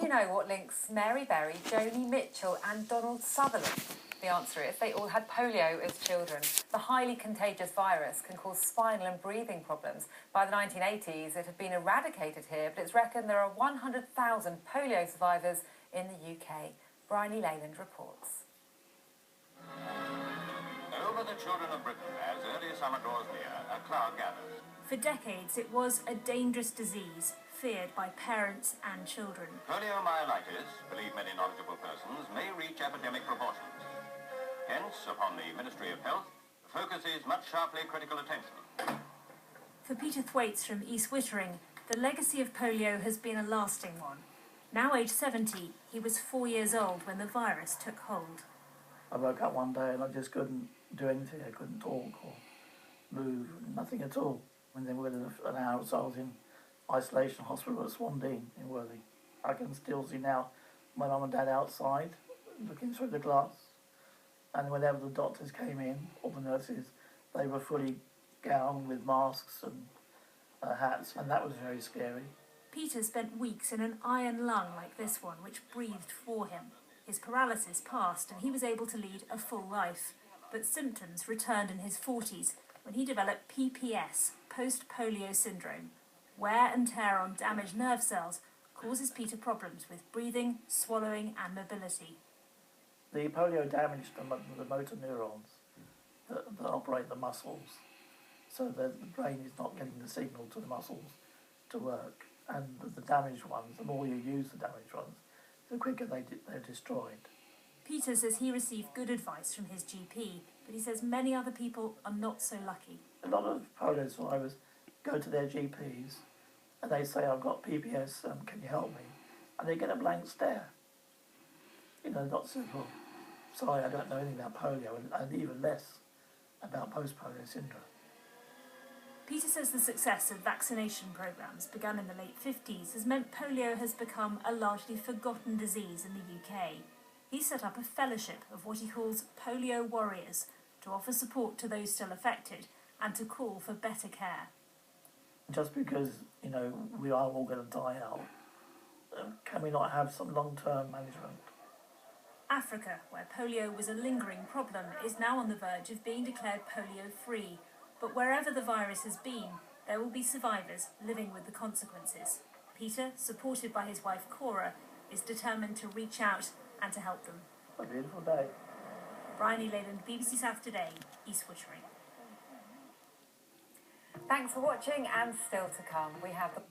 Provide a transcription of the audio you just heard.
you know what links Mary Berry, Joni Mitchell and Donald Sutherland? The answer is they all had polio as children. The highly contagious virus can cause spinal and breathing problems. By the 1980s, it had been eradicated here, but it's reckoned there are 100,000 polio survivors in the UK. Bryony Leyland reports. Over the children of Britain, as early summer draws near, a cloud gathers. For decades, it was a dangerous disease, feared by parents and children. Poliomyelitis, believe many knowledgeable persons, may reach epidemic proportions. Hence, upon the Ministry of Health, focuses much sharply critical attention. For Peter Thwaites from East Wittering, the legacy of polio has been a lasting one. Now aged 70, he was 4 years old when the virus took hold. I woke up one day and I just couldn't do anything. I couldn't talk or move, nothing at all. And then within an hour or so I was in isolation hospital at Swandene in Worthing. I can still see now my mum and dad outside looking through the glass, and whenever the doctors came in, or the nurses, they were fully gowned with masks and hats, and that was very scary. Peter spent weeks in an iron lung like this one, which breathed for him. His paralysis passed and he was able to lead a full life. But symptoms returned in his 40s when he developed PPS, Post-Polio Syndrome. Wear and tear on damaged nerve cells causes Peter problems with breathing, swallowing and mobility. The polio damaged the motor neurons that operate the muscles, so that the brain is not getting the signal to the muscles to work. And the damaged ones, the more you use the damaged ones, the quicker they're destroyed. Peter says he received good advice from his GP, but he says many other people are not so lucky. A lot of polio survivors go to their GPs and they say, I've got PPS, can you help me? And they get a blank stare. You know, not simple. Sorry, I don't know anything about polio, and even less about post-polio syndrome. Peter says the success of vaccination programmes begun in the late 50s has meant polio has become a largely forgotten disease in the UK. He set up a fellowship of what he calls polio warriors to offer support to those still affected and to call for better care. Just because, you know, we are all going to die out, can we not have some long-term management? Africa, where polio was a lingering problem, is now on the verge of being declared polio-free. But wherever the virus has been, there will be survivors living with the consequences. Peter, supported by his wife Cora, is determined to reach out and to help them. A beautiful day. Bryony Leyland, BBC South Today, East Wittering. Thanks for watching, and still to come, we have the